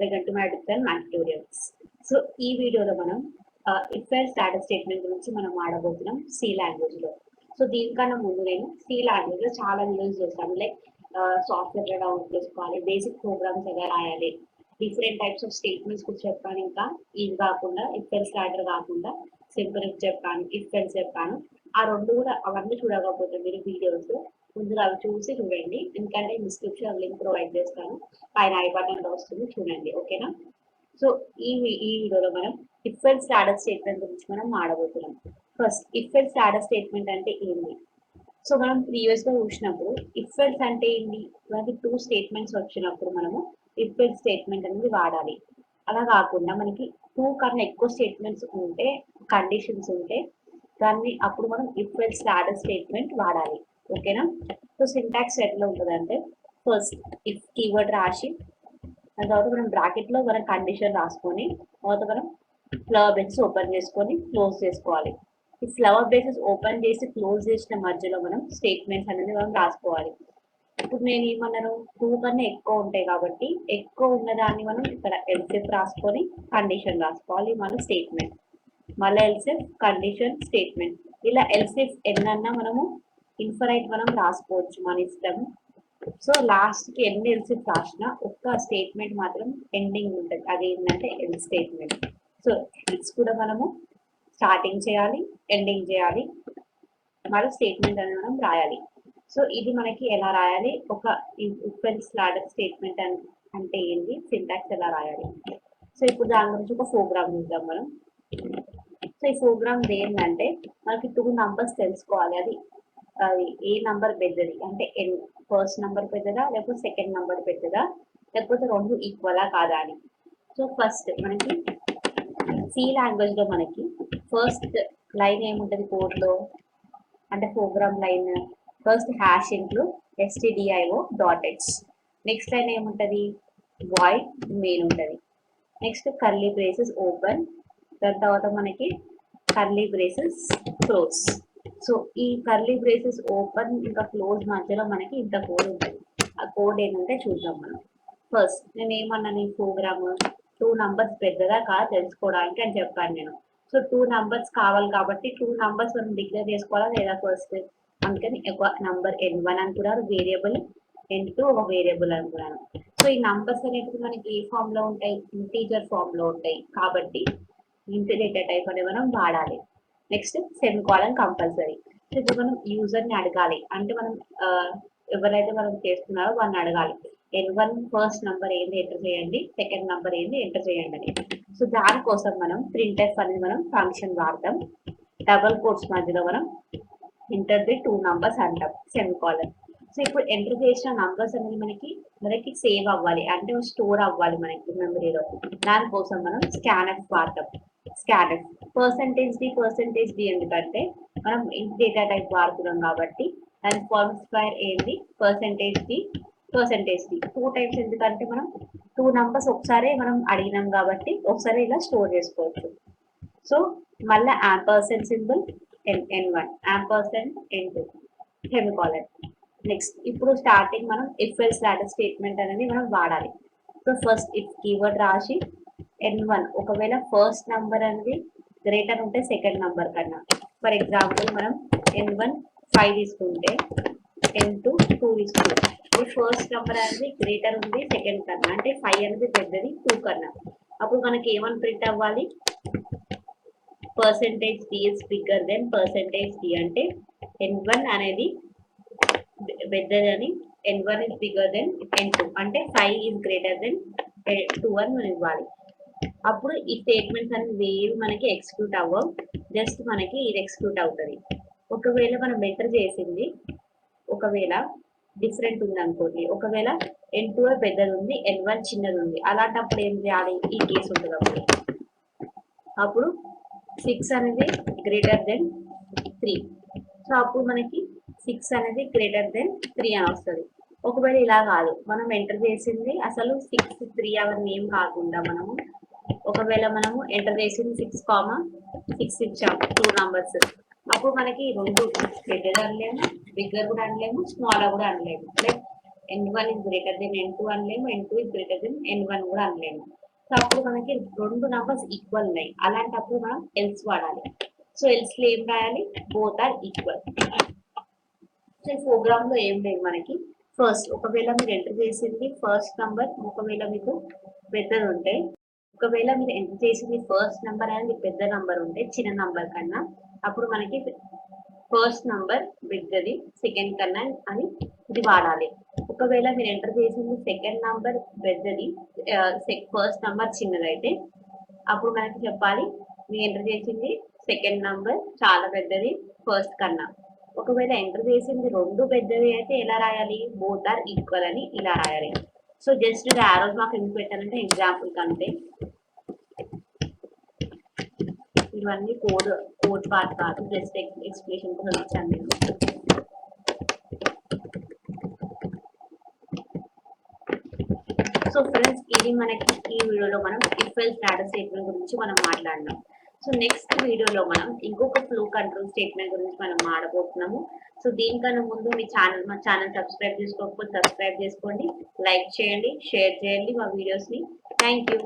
Welcome to my digital math tutorials. So ఈ వీడియోలో మనం ఇఫ్ ఎల్స్ స్టాటస్ స్టేట్మెంట్ గురించి మనం ఆడబోతున్నాం సి లాంగ్వేజ్ లో. సో దీనికన్నా ముందు నేను సి లాంగ్వేజ్ లో చాలా వీడియోస్ చేస్తాను. లైక్ సాఫ్ట్వేర్ ఎలా డౌన్లోడ్ చేసుకోవాలి, బేసిక్ ప్రోగ్రామ్స్ ఎలా రాయాలి, డిఫరెంట్ టైప్స్ ఆఫ్ స్టేట్మెంట్స్ కూడా చెప్పాను. ఇంకా ఇది కాకుండా ఇఫ్ ఎల్స్ స్టాటర్ కాకుండా సింపుల్ ఇఫ్ చెప్పాను, ఇఫ్ ఎల్స్ చెప్పాను. ఆ రెండు కూడా అవన్నీ చూడకపోతే మీరు వీడియోస్ ముందుగా అవి చూసి చూడండి. ఎందుకంటే డిస్క్రిప్షన్ లింక్ ప్రొవైడ్ చేస్తాను, పైన ఐ బటన్ లో వస్తుంది, చూడండి. ఓకేనా? సో ఈ వీడియోలో మనం ఇఫ్ ఎల్స్ స్టాటస్ స్టేట్మెంట్ గురించి మనం ఆడబోతున్నాం. First if else status statement అంటే ఏంటి? సో మనం ప్రీవియస్ గా చూసినప్పుడు ఇఫ్ ఎల్స్ అంటే ఏంటి, మనకి 2 స్టేట్మెంట్స్ వచ్చినప్పుడు మనము ఇఫ్ ఎల్స్ స్టేట్మెంట్ అనేది వాడాలి. అలా కాకుండా మనకి 2 కన్నా ఎక్కువ స్టేట్మెంట్స్ ఉంటే, కండిషన్స్ ఉంటే దాన్ని అప్పుడు మనం ఇఫ్ ఎల్స్ స్టాటస్ స్టేట్మెంట్ వాడాలి. ఓకేనా? సో సింటాక్స్ ఎట్లా ఉంటుందంటే, ఫస్ట్ ఇఫ్ కీవర్డ్ రాసి దాని తర్వాత మనం బ్రాకెట్ లో మనం కండిషన్ రాసుకొని తర్వాత మనం ఫ్లవర్ బేసెస్ ఓపెన్ చేసుకొని క్లోజ్ చేసుకోవాలి. ఈ ఫ్లవర్ బేసెస్ ఓపెన్ చేసి క్లోజ్ చేసిన మధ్యలో మనం స్టేట్మెంట్స్ అనేది మనం రాసుకోవాలి. ఇప్పుడు నేను ఏమన్నాను, 2 కన్నా ఎక్కువ ఉంటాయి కాబట్టి ఎక్కువ ఉన్నదాన్ని మనం ఇక్కడ ఎల్సిఎఫ్ రాసుకొని కండిషన్ రాసుకోవాలి. మన స్టేట్మెంట్ మళ్ళీ ఎల్సిఎఫ్ కండిషన్ స్టేట్మెంట్, ఇలా ఎల్సిఎఫ్ ఎన్నన్నా మనము ఇన్ఫరైట్ మనం రాసుకోవచ్చు, మన ఇష్టం. సో లాస్ట్ కి ఎన్ని ఎల్సిఎఫ్ రాసినా ఒక్క స్టేట్మెంట్ మాత్రం ఎండింగ్ ఉంటుంది, అది ఏంటంటే ఎల్ స్టేట్మెంట్. సో ఇట్స్ కూడా మనము స్టార్టింగ్ చేయాలి, ఎండింగ్ చేయాలి, మరి స్టేట్మెంట్ అనేది మనం రాయాలి. సో ఇది మనకి ఎలా రాయాలి, ఒక ఇఫ్ ఎల్స్ స్టాటస్ స్టేట్మెంట్ అంటే ఏంటి, సింటాక్స్ ఎలా రాయాలి. సో ఇప్పుడు దాని గురించి ఒక ప్రోగ్రామ్ చూద్దాం మనం. సో ఈ ప్రోగ్రామ్ ఏంటంటే మనకి 2 నంబర్స్ తెలుసుకోవాలి. అది ఏ నంబర్ పెద్దది అంటే ఫస్ట్ నంబర్ పెద్దదా లేకపోతే సెకండ్ నంబర్ పెద్దదా లేకపోతే రెండు ఈక్వలా కాదా అని. సో ఫస్ట్ మనకి సి లాంగ్వేజ్ లో మనకి ఫస్ట్ లైన్ ఏముంటుంది కోడ్ లో అంటే program line, first hash include stdio dot h, next line ఏముంటుంది వాయిడ్ మెయిన్ ఉంటుంది, నెక్స్ట్ కర్లీ బ్రేసెస్ ఓపెన్, దాని తర్వాత మనకి కర్లీ బ్రేసెస్ క్లోజ్. సో ఈ కర్లీ బ్రేసెస్ ఓపెన్ ఇంకా క్లోజ్ మధ్యలో మనకి ఇంత కోడ్ ఉంటుంది. ఆ కోడ్ ఏంటంటే చూద్దాం మనం. ఫస్ట్ నేను ఏమన్నాను, ఈ ప్రోగ్రామ్ 2 నంబర్స్ పెద్దదా కాదా తెలుసుకోవడానికి అని చెప్పాను నేను. సో 2 నంబర్స్ కావాలి కాబట్టి 2 నంబర్స్ మనం డిక్లేర్ చేసుకోవాలా లేదా ఫస్ట్, అందుకని ఒక నంబర్ n1 అనుకున్నారు, వేరియబుల్ n2 ఒక వేరియబుల్ అనుకున్నాను. సో ఈ నంబర్స్ అనేవి మనకి ఏ ఫామ్ లో ఉంటాయి, ఇంటీజర్ ఫామ్ లో ఉంటాయి కాబట్టి ఇంటిజర్ టైప్ అనేది మనం వాడాలి. Next semicolon compulsory. ఇప్పుడు మనం యూజర్ ని అడగాలి, అంటే మనం ఎవరైతే మనం చేస్తున్నారో వాళ్ళని అడగాలి, n1 ఫస్ట్ నంబర్ ఏంది ఎంటర్ చేయండి, సెకండ్ నంబర్ ఏంది ఎంటర్ చేయండి అని. సో దానికోసం మనం ప్రింట్ఎఫ్ అనేది మనం ఫంక్షన్ వాడతాం. డబుల్ కోట్స్ మధ్యలో మనం ఎంటర్ ది 2 నంబర్స్ అంటాం, సెమికోలన్. సో ఇప్పుడు ఎంటర్ చేసిన నంబర్స్ అనేది మనకి సేవ్ అవ్వాలి, అంటే స్టోర్ అవ్వాలి మనకి మెమరీలో. దానికోసం మనం స్కాన్ఎఫ్ వాడతాం. స్కాన్ఎఫ్ పర్సెంటేజ్ డి ఎందుకంటే మనం ఇంట్ డేటా టైప్ వాడుతున్నాం కాబట్టి దాని ఫార్మ్ స్క్వేర్ ఏంటి పర్సెంటేజ్ డి 2 టైమ్స్, ఎందుకంటే మనం 2 నంబర్స్ ఒకసారి మనం అడిగినాం కాబట్టి ఒకసారి ఇలా స్టోర్ చేసుకోవచ్చు. సో మళ్ళీ ampersand symbol n1 ampersand n2 semicolon. Next ఇప్పుడు స్టార్టింగ్ మనం ఇఫ్ ఎల్స్ స్టాటస్ స్టేట్మెంట్ అనేది మనం వాడాలి. సో ఫస్ట్ ఇఫ్ కీవర్డ్ రాసి n1 ఒకవేళ ఫస్ట్ నంబర్ అనేది గ్రేటర్ ఉంటే సెకండ్ నంబర్ కన్నా, ఫర్ ఎగ్జాంపుల్ మనం n1 5 తీసుకుంటే n2 2 తీసుకుంటే ఈ ఫస్ట్ నెంబర్ అనేది గ్రేటర్ ఉంది సెకండ్ కన్నా, అంటే 5 అనేది పెద్దది 2 కన్నా. అప్పుడు మనకి ఏమని ప్రింట్ అవ్వాలి, percentage d is bigger than percentage d, అంటే n1 అనేది పెద్దదని, n1 is bigger then n2, అంటే 5 ఇస్ గ్రేటర్ దెన్ 2 అని మనం ఇవ్వాలి. అప్పుడు ఈ స్టేట్మెంట్స్ అనేవి ఏవి మనకి ఎక్స్క్యూట్ అవ్వవు, జస్ట్ మనకి ఇది ఎక్స్క్యూట్ అవుతుంది. ఒకవేళ మనం ఎంటర్ చేసింది ఒకవేళ డిఫరెంట్ ఉంది అనుకోండి, ఒకవేళ n2 పెద్దది ఉంది n1 చిన్నది ఉంది, అలాంటప్పుడు ఏం చేయాలి, ఈ కేసు ఉంటుంది. అప్పుడు 6 అనేది గ్రేటర్ దెన్ 3, సో అప్పుడు మనకి 6 అనేది గ్రేటర్ దెన్ 3 అని వస్తుంది. ఒకవేళ ఇలా కాదు, మనం ఎంటర్ చేసింది అసలు 6 3 అవన్నీ ఏం కాకుండా మనము ఒకవేళ మనము ఎంటర్ చేసింది 6 ఇచ్చాము 2 నంబర్స్, అప్పుడు మనకి రెండు పెద్దగా అనలేము, బిగ్గర్ కూడా అనలేము, స్మాలర్ కూడా అనలేము. Like n1 is greater than n2 అనలేము, n2 is greater than n1 కూడా అనలేము. సో అప్పుడు మనకి రెండు నంబర్స్ ఈక్వల్ ఉన్నాయి, అలాంటప్పుడు మనం ఎల్స్ వాడాలి. సో ఎల్స్ లో ఏం రాయాలి, బోత్ ఆర్ ఈక్వల్. సో ఈ ప్రోగ్రామ్ లో ఏం లేదు మనకి. ఫస్ట్ ఒకవేళ మీరు ఎంటర్ చేసింది ఫస్ట్ నంబర్ ఒకవేళ మీకు పెద్దది ఉంటే, ఒకవేళ మీరు ఎంటర్ చేసింది ఫస్ట్ నంబర్ అనేది పెద్ద నంబర్ ఉంటే చిన్న నంబర్ కన్నా, అప్పుడు మనకి ఫస్ట్ నంబర్ పెద్దది సెకండ్ కన్నా అని ఇది వాడాలి. ఒకవేళ మీరు ఎంటర్ చేసింది సెకండ్ నంబర్ పెద్దది ఫస్ట్ నంబర్ చిన్నదైతే అప్పుడు మనకి చెప్పాలి మీరు ఎంటర్ చేసింది సెకండ్ నంబర్ చాలా పెద్దది ఫస్ట్ కన్నా. ఒకవేళ ఎంటర్ చేసింది రెండు పెద్దవి అయితే ఎలా రాయాలి, బోత్ ఆర్ ఈక్వల్ అని ఇలా రాయాలి. సో జస్ట్ ఇది ఆరోజ్ మాకు ఎందుకు పెట్టానంటే ఎగ్జాంపుల్ కంటే, ఇవన్నీ కోడ్ పార్ట్ కాదు, జస్ట్ ఎక్స్ప్లెనేషన్ కోసం వచ్చాను నేను. సో ఫ్రెండ్స్ ఇది మనకి ఈ వీడియోలో మనం ఇఫ్ ఎల్స్ స్టేటస్ స్టేట్మెంట్ గురించి మనం మాట్లాడినాం. సో నెక్స్ట్ వీడియోలో మనం ఇంకొక ఫ్లో కంట్రోల్ స్టేట్మెంట్ గురించి మనం మాట్లాడబోతున్నాము. సో దీనికన్నా ముందు మా ఛానల్ సబ్స్క్రైబ్ చేసుకోకపోతే సబ్స్క్రైబ్ చేసుకోండి, లైక్ చేయండి, షేర్ చేయండి మా వీడియోస్ని. Thank you.